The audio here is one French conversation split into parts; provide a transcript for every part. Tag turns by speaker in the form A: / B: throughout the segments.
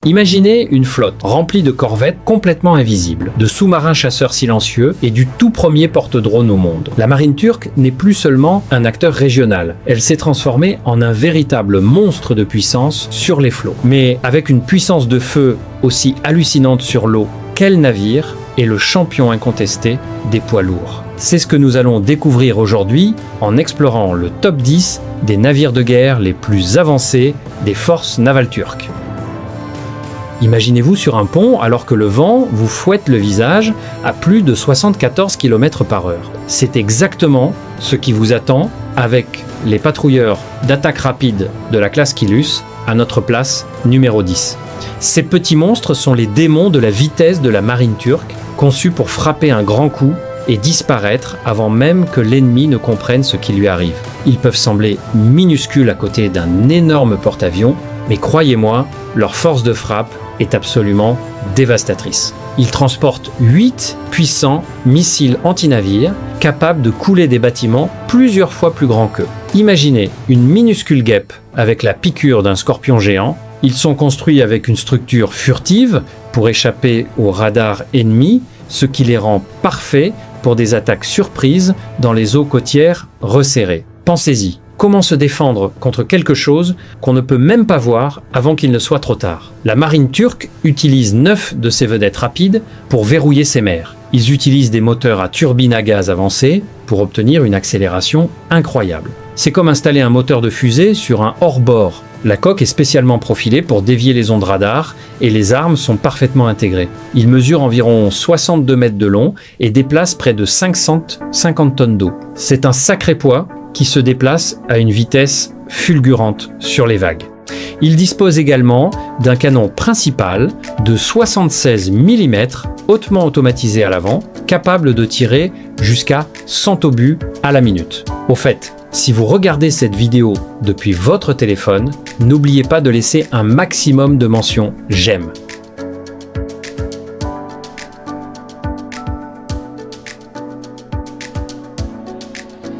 A: Imaginez une flotte remplie de corvettes complètement invisibles, de sous-marins chasseurs silencieux et du tout premier porte-drone au monde. La marine turque n'est plus seulement un acteur régional, elle s'est transformée en un véritable monstre de puissance sur les flots. Mais avec une puissance de feu aussi hallucinante sur l'eau, quel navire est le champion incontesté des poids lourds? C'est ce que nous allons découvrir aujourd'hui en explorant le top 10 des navires de guerre les plus avancés des forces navales turques. Imaginez-vous sur un pont alors que le vent vous fouette le visage à plus de 74 km/h. C'est exactement ce qui vous attend avec les patrouilleurs d'attaque rapide de la classe Kilus à notre place numéro 10. Ces petits monstres sont les démons de la vitesse de la marine turque, conçus pour frapper un grand coup et disparaître avant même que l'ennemi ne comprenne ce qui lui arrive. Ils peuvent sembler minuscules à côté d'un énorme porte-avions, mais croyez-moi, leur force de frappe est absolument dévastatrice. Ils transportent 8 puissants missiles anti-navires capables de couler des bâtiments plusieurs fois plus grands qu'eux. Imaginez une minuscule guêpe avec la piqûre d'un scorpion géant. Ils sont construits avec une structure furtive pour échapper aux radars ennemis, ce qui les rend parfaits pour des attaques surprises dans les eaux côtières resserrées. Pensez-y. Comment se défendre contre quelque chose qu'on ne peut même pas voir avant qu'il ne soit trop tard? La marine turque utilise 9 de ces vedettes rapides pour verrouiller ses mers. Ils utilisent des moteurs à turbine à gaz avancés pour obtenir une accélération incroyable. C'est comme installer un moteur de fusée sur un hors-bord. La coque est spécialement profilée pour dévier les ondes radar et les armes sont parfaitement intégrées. Ils mesurent environ 62 mètres de long et déplacent près de 550 tonnes d'eau. C'est un sacré poids qui se déplace à une vitesse fulgurante sur les vagues. Il dispose également d'un canon principal de 76 mm hautement automatisé à l'avant, capable de tirer jusqu'à 100 obus à la minute. Au fait, si vous regardez cette vidéo depuis votre téléphone, n'oubliez pas de laisser un maximum de mentions « j'aime ».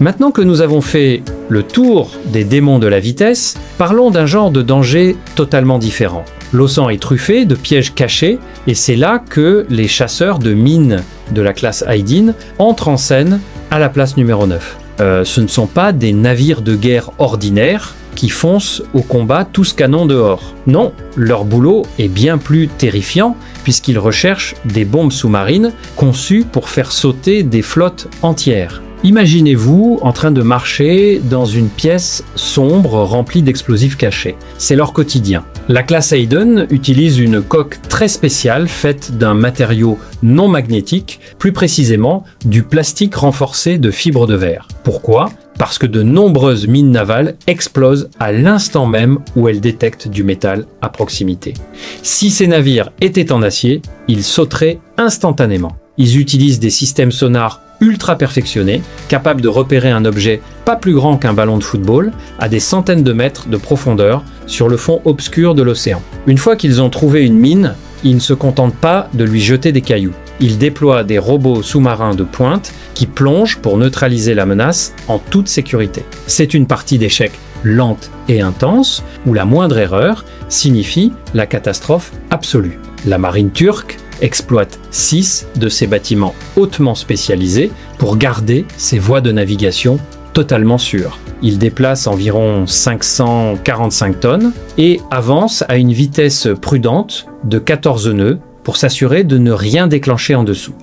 A: Maintenant que nous avons fait le tour des démons de la vitesse, parlons d'un genre de danger totalement différent. L'océan est truffé de pièges cachés et c'est là que les chasseurs de mines de la classe Aydin entrent en scène à la place numéro 9. Ce ne sont pas des navires de guerre ordinaires qui foncent au combat tous canons dehors. Non, leur boulot est bien plus terrifiant puisqu'ils recherchent des bombes sous-marines conçues pour faire sauter des flottes entières. Imaginez-vous en train de marcher dans une pièce sombre remplie d'explosifs cachés. C'est leur quotidien. La classe Aydin utilise une coque très spéciale faite d'un matériau non magnétique, plus précisément du plastique renforcé de fibres de verre. Pourquoi ? Parce que de nombreuses mines navales explosent à l'instant même où elles détectent du métal à proximité. Si ces navires étaient en acier, ils sauteraient instantanément. Ils utilisent des systèmes sonars ultra perfectionnés, capables de repérer un objet pas plus grand qu'un ballon de football à des centaines de mètres de profondeur sur le fond obscur de l'océan. Une fois qu'ils ont trouvé une mine, ils ne se contentent pas de lui jeter des cailloux. Ils déploient des robots sous-marins de pointe qui plongent pour neutraliser la menace en toute sécurité. C'est une partie d'échec lente et intense où la moindre erreur signifie la catastrophe absolue. La marine turque exploite 6 de ces bâtiments hautement spécialisés pour garder ses voies de navigation totalement sûres. Il déplace environ 545 tonnes et avance à une vitesse prudente de 14 nœuds pour s'assurer de ne rien déclencher en dessous.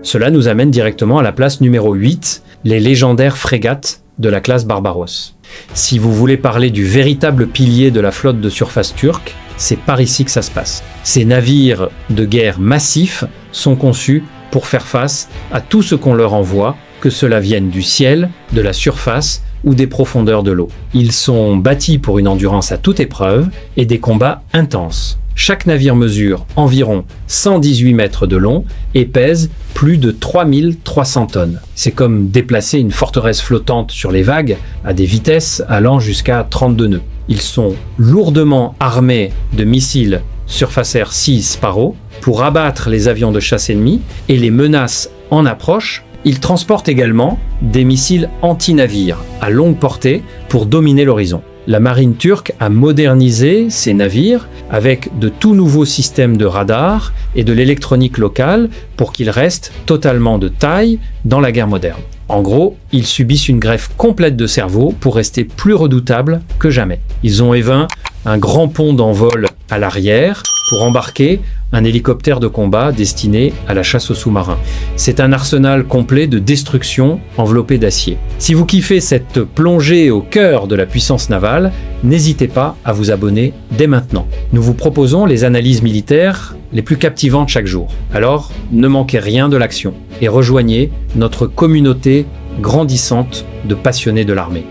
A: Cela nous amène directement à la place numéro 8, les légendaires frégates de la classe Barbaros. Si vous voulez parler du véritable pilier de la flotte de surface turque, c'est par ici que ça se passe. Ces navires de guerre massifs sont conçus pour faire face à tout ce qu'on leur envoie, que cela vienne du ciel, de la surface ou des profondeurs de l'eau. Ils sont bâtis pour une endurance à toute épreuve et des combats intenses. Chaque navire mesure environ 118 mètres de long et pèse plus de 3300 tonnes. C'est comme déplacer une forteresse flottante sur les vagues à des vitesses allant jusqu'à 32 nœuds. Ils sont lourdement armés de missiles Surface Air 6 Sparrow pour abattre les avions de chasse ennemis et les menaces En approche, ils transportent également des missiles anti-navires à longue portée pour dominer l'horizon. La marine turque a modernisé ses navires avec de tout nouveaux systèmes de radar et de l'électronique locale pour qu'ils restent totalement de taille dans la guerre moderne. En gros, ils subissent une greffe complète de cerveau pour rester plus redoutables que jamais. Ils ont évain un grand pont d'envol à l'arrière pour embarquer un hélicoptère de combat destiné à la chasse aux sous-marins. C'est un arsenal complet de destruction enveloppé d'acier. Si vous kiffez cette plongée au cœur de la puissance navale, n'hésitez pas à vous abonner dès maintenant. Nous vous proposons les analyses militaires les plus captivantes chaque jour. Alors, ne manquez rien de l'action et rejoignez notre communauté grandissante de passionnés de l'armée.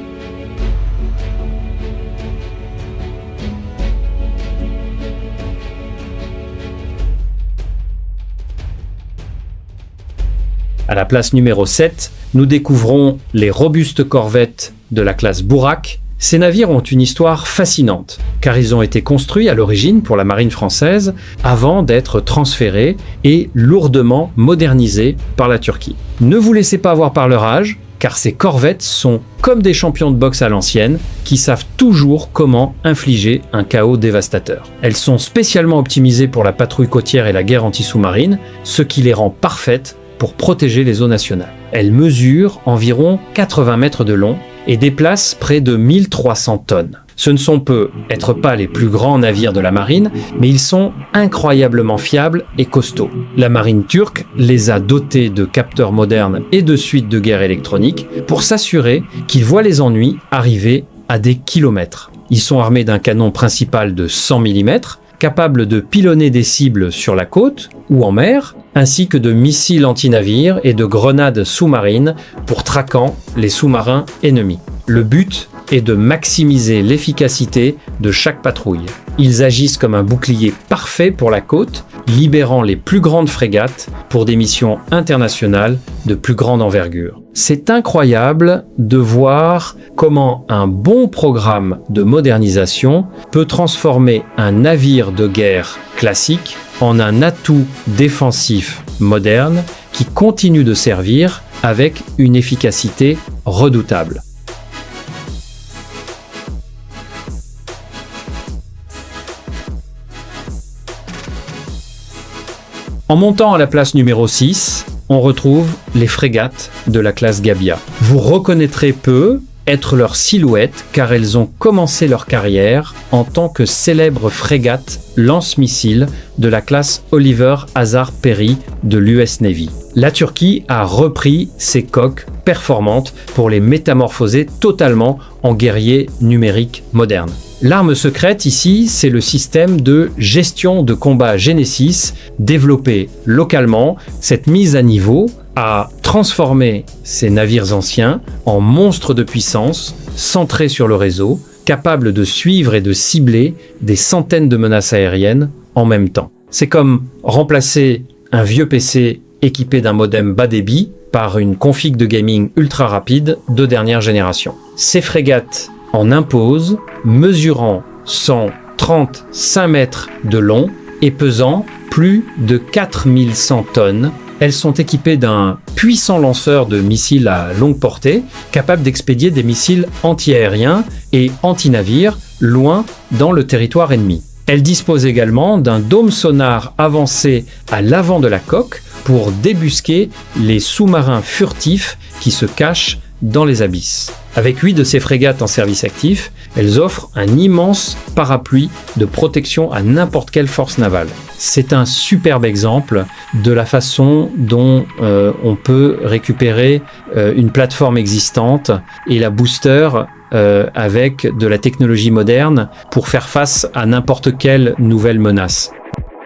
A: À la place numéro 7, nous découvrons les robustes corvettes de la classe Bourak. Ces navires ont une histoire fascinante, car ils ont été construits à l'origine pour la marine française avant d'être transférés et lourdement modernisés par la Turquie. Ne vous laissez pas avoir par leur âge, car ces corvettes sont comme des champions de boxe à l'ancienne qui savent toujours comment infliger un chaos dévastateur. Elles sont spécialement optimisées pour la patrouille côtière et la guerre anti-sous-marine, ce qui les rend parfaites pour protéger les eaux nationales. Elles mesurent environ 80 mètres de long et déplacent près de 1300 tonnes. Ce ne sont peut-être pas les plus grands navires de la marine, mais ils sont incroyablement fiables et costauds. La marine turque les a dotés de capteurs modernes et de suites de guerre électroniques pour s'assurer qu'ils voient les ennemis arriver à des kilomètres. Ils sont armés d'un canon principal de 100 mm, capable de pilonner des cibles sur la côte ou en mer, ainsi que de missiles anti-navires et de grenades sous-marines pour traquant les sous-marins ennemis. Le but est de maximiser l'efficacité de chaque patrouille. Ils agissent comme un bouclier parfait pour la côte, libérant les plus grandes frégates pour des missions internationales de plus grande envergure. C'est incroyable de voir comment un bon programme de modernisation peut transformer un navire de guerre classique en un atout défensif moderne qui continue de servir avec une efficacité redoutable. En montant à la place numéro 6, on retrouve les frégates de la classe Gabia. Vous reconnaîtrez peu être leur silhouette car elles ont commencé leur carrière en tant que célèbres frégates lance-missiles de la classe Oliver Hazard Perry de l'US Navy. La Turquie a repris ces coques performantes pour les métamorphoser totalement en guerriers numériques modernes. L'arme secrète ici, c'est le système de gestion de combat Genesis développé localement. Cette mise à niveau a transformé ces navires anciens en monstres de puissance centrés sur le réseau, capables de suivre et de cibler des centaines de menaces aériennes en même temps. C'est comme remplacer un vieux PC équipé d'un modem bas débit par une config de gaming ultra rapide de dernière génération. Ces frégates en imposent, mesurant 135 mètres de long et pesant plus de 4100 tonnes. Elles sont équipées d'un puissant lanceur de missiles à longue portée, capable d'expédier des missiles anti-aériens et anti-navires loin dans le territoire ennemi. Elles disposent également d'un dôme sonar avancé à l'avant de la coque pour débusquer les sous-marins furtifs qui se cachent dans les abysses. Avec 8 de ces frégates en service actif, elles offrent un immense parapluie de protection à n'importe quelle force navale. C'est un superbe exemple de la façon dont on peut récupérer une plateforme existante et la booster avec de la technologie moderne pour faire face à n'importe quelle nouvelle menace.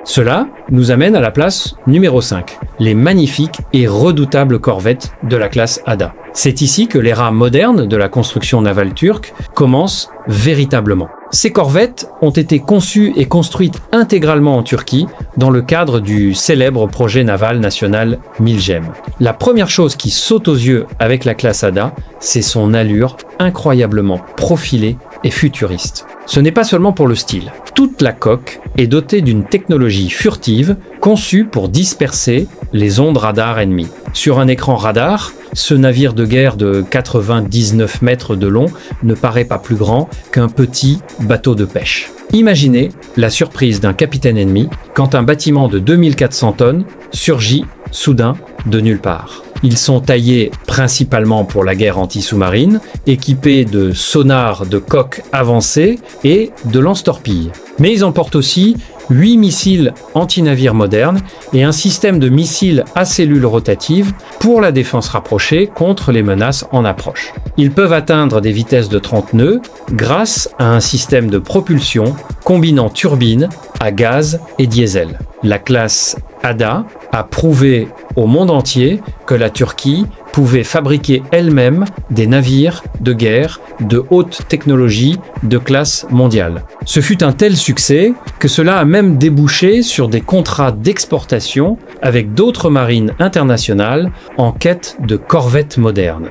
A: Cela nous amène à la place numéro 5, les magnifiques et redoutables corvettes de la classe Ada. C'est ici que l'ère moderne de la construction navale turque commence véritablement. Ces corvettes ont été conçues et construites intégralement en Turquie dans le cadre du célèbre projet naval national Milgem. La première chose qui saute aux yeux avec la classe Ada, c'est son allure incroyablement profilée et futuriste. Ce n'est pas seulement pour le style. Toute la coque est dotée d'une technologie furtive conçue pour disperser les ondes radar ennemies. Sur un écran radar, ce navire de guerre de 99 mètres de long ne paraît pas plus grand qu'un petit bateau de pêche. Imaginez la surprise d'un capitaine ennemi quand un bâtiment de 2400 tonnes surgit soudain de nulle part. Ils sont taillés principalement pour la guerre anti-sous-marine, équipés de sonars de coque avancés et de lance-torpilles. Mais ils emportent aussi 8 missiles anti-navires modernes et un système de missiles à cellules rotatives pour la défense rapprochée contre les menaces en approche. Ils peuvent atteindre des vitesses de 30 nœuds grâce à un système de propulsion combinant turbines à gaz et diesel. La classe Ada a prouvé au monde entier que la Turquie pouvait fabriquer elle-même des navires de guerre de haute technologie de classe mondiale. Ce fut un tel succès que cela a même débouché sur des contrats d'exportation avec d'autres marines internationales en quête de corvettes modernes.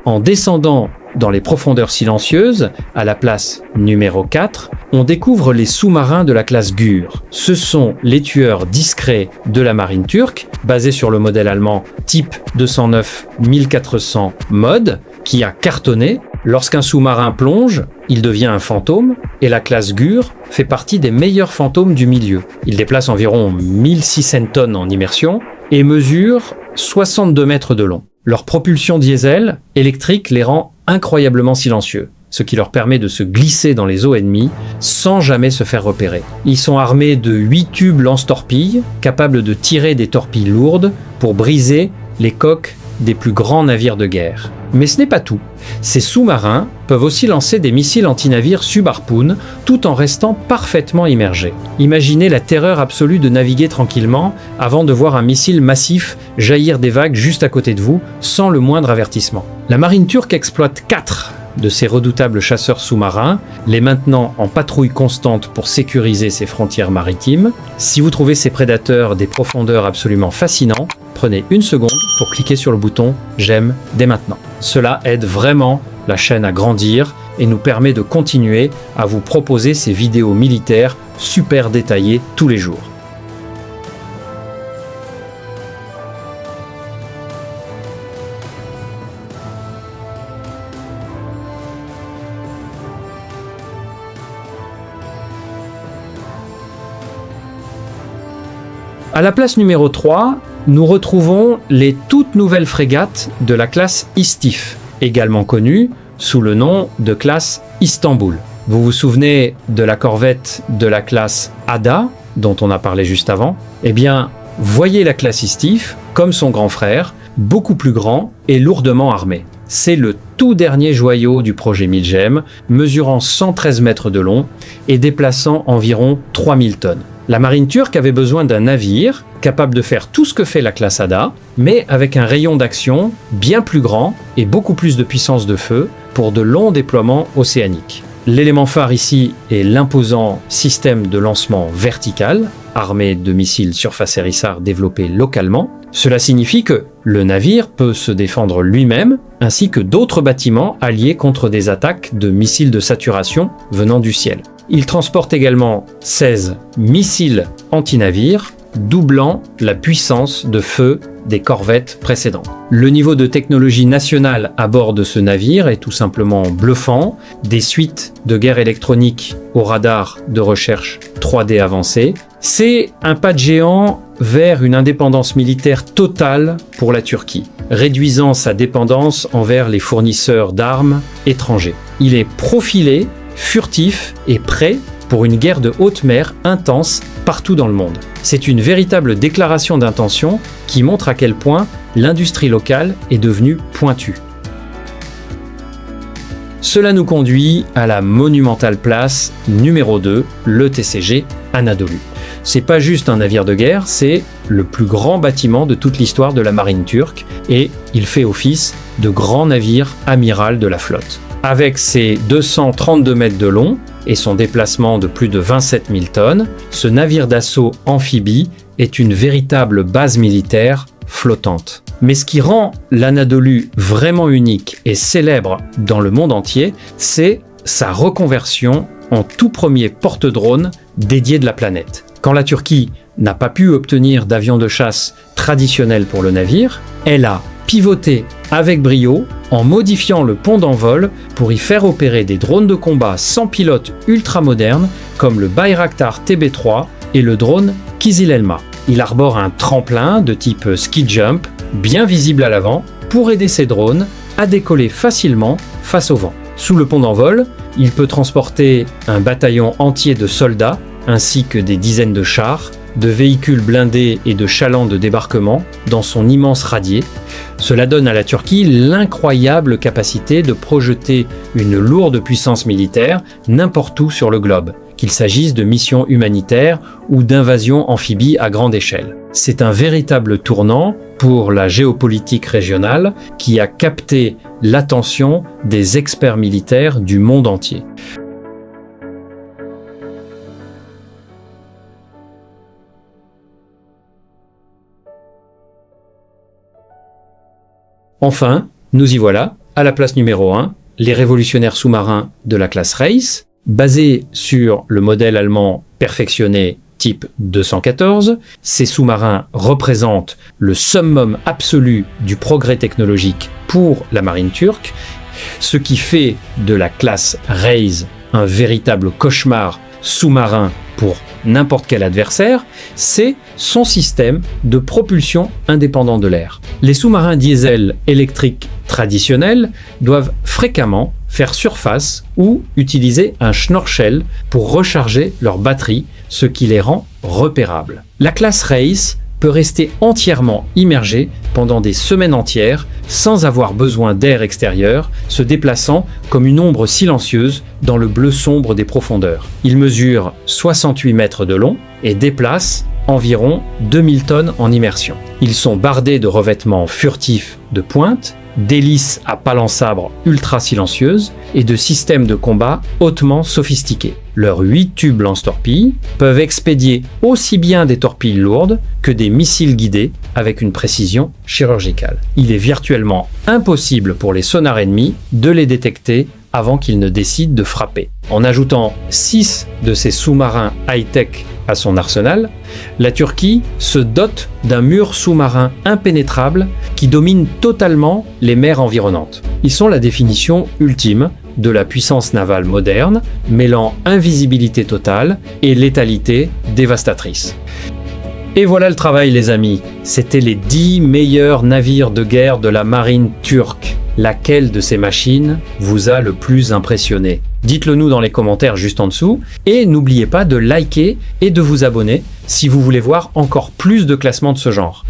A: En descendant dans les profondeurs silencieuses, à la place numéro 4, on découvre les sous-marins de la classe Gür. Ce sont les tueurs discrets de la marine turque, basés sur le modèle allemand type 209-1400 Mod, qui a cartonné. Lorsqu'un sous-marin plonge, il devient un fantôme, et la classe Gür fait partie des meilleurs fantômes du milieu. Il déplace environ 1600 tonnes en immersion et mesure 62 mètres de long. Leur propulsion diesel électrique les rend incroyablement silencieux, ce qui leur permet de se glisser dans les eaux ennemies sans jamais se faire repérer. Ils sont armés de 8 tubes lance-torpilles, capables de tirer des torpilles lourdes pour briser les coques des plus grands navires de guerre. Mais ce n'est pas tout. Ces sous-marins peuvent aussi lancer des missiles anti-navires sub-harpoon tout en restant parfaitement immergés. Imaginez la terreur absolue de naviguer tranquillement avant de voir un missile massif jaillir des vagues juste à côté de vous sans le moindre avertissement. La marine turque exploite 4 de ces redoutables chasseurs sous-marins, les maintenant en patrouille constante pour sécuriser ses frontières maritimes. Si vous trouvez ces prédateurs des profondeurs absolument fascinants, prenez une seconde pour cliquer sur le bouton « J'aime » dès maintenant. Cela aide vraiment la chaîne à grandir et nous permet de continuer à vous proposer ces vidéos militaires super détaillées tous les jours. À la place numéro 3, nous retrouvons les toutes nouvelles frégates de la classe Istif, également connue sous le nom de classe Istanbul. Vous vous souvenez de la corvette de la classe Ada, dont on a parlé juste avant? Eh bien, voyez la classe Istif comme son grand frère, beaucoup plus grand et lourdement armé. C'est le tout dernier joyau du projet Milgem, mesurant 113 mètres de long et déplaçant environ 3000 tonnes. La marine turque avait besoin d'un navire capable de faire tout ce que fait la classe Ada, mais avec un rayon d'action bien plus grand et beaucoup plus de puissance de feu pour de longs déploiements océaniques. L'élément phare ici est l'imposant système de lancement vertical, armé de missiles surface-hérissard développés localement. Cela signifie que le navire peut se défendre lui-même, ainsi que d'autres bâtiments alliés contre des attaques de missiles de saturation venant du ciel. Il transporte également 16 missiles anti-navires, doublant la puissance de feu des corvettes précédentes. Le niveau de technologie nationale à bord de ce navire est tout simplement bluffant. Des suites de guerre électronique au radar de recherche 3D avancé. C'est un pas de géant vers une indépendance militaire totale pour la Turquie, réduisant sa dépendance envers les fournisseurs d'armes étrangers. Il est profilé, furtif et prêt pour une guerre de haute mer intense partout dans le monde. C'est une véritable déclaration d'intention qui montre à quel point l'industrie locale est devenue pointue. Cela nous conduit à la monumentale place numéro 2, le TCG Anadolu. C'est pas juste un navire de guerre, c'est le plus grand bâtiment de toute l'histoire de la marine turque et il fait office de grand navire amiral de la flotte. Avec ses 232 mètres de long et son déplacement de plus de 27 000 tonnes, ce navire d'assaut amphibie est une véritable base militaire flottante. Mais ce qui rend l'Anadolu vraiment unique et célèbre dans le monde entier, c'est sa reconversion en tout premier porte-drone dédié de la planète. Quand la Turquie n'a pas pu obtenir d'avions de chasse traditionnels pour le navire, elle a pivoté avec brio en modifiant le pont d'envol pour y faire opérer des drones de combat sans pilote ultra modernes comme le Bayraktar TB3 et le drone Kizil Elma. Il arbore un tremplin de type ski jump, bien visible à l'avant, pour aider ses drones à décoller facilement face au vent. Sous le pont d'envol, il peut transporter un bataillon entier de soldats, ainsi que des dizaines de chars, de véhicules blindés et de chalands de débarquement dans son immense radier. Cela donne à la Turquie l'incroyable capacité de projeter une lourde puissance militaire n'importe où sur le globe, qu'il s'agisse de missions humanitaires ou d'invasions amphibies à grande échelle. C'est un véritable tournant pour la géopolitique régionale qui a capté l'attention des experts militaires du monde entier. Enfin, nous y voilà, à la place numéro 1, les révolutionnaires sous-marins de la classe Reis, basés sur le modèle allemand perfectionné type 214. Ces sous-marins représentent le summum absolu du progrès technologique pour la marine turque, ce qui fait de la classe Reis un véritable cauchemar sous-marin pour n'importe quel adversaire, c'est son système de propulsion indépendant de l'air. Les sous-marins diesel électriques traditionnels doivent fréquemment faire surface ou utiliser un schnorchel pour recharger leur batterie, ce qui les rend repérables. La classe Reis peut rester entièrement immergée pendant des semaines entières sans avoir besoin d'air extérieur, se déplaçant comme une ombre silencieuse dans le bleu sombre des profondeurs. Il mesure 68 mètres de long et déplace environ 2000 tonnes en immersion. Ils sont bardés de revêtements furtifs de pointe, d'hélices à pales en sabre ultra silencieuses et de systèmes de combat hautement sophistiqués. Leurs 8 tubes lance-torpilles peuvent expédier aussi bien des torpilles lourdes que des missiles guidés avec une précision chirurgicale. Il est virtuellement impossible pour les sonars ennemis de les détecter avant qu'ils ne décident de frapper. En ajoutant 6 de ces sous-marins high-tech à son arsenal, la Turquie se dote d'un mur sous-marin impénétrable qui domine totalement les mers environnantes. Ils sont la définition ultime de la puissance navale moderne, mêlant invisibilité totale et létalité dévastatrice. Et voilà le travail, les amis. C'était les 10 meilleurs navires de guerre de la marine turque. Laquelle de ces machines vous a le plus impressionné? Dites-le nous dans les commentaires juste en dessous. Et n'oubliez pas de liker et de vous abonner si vous voulez voir encore plus de classements de ce genre.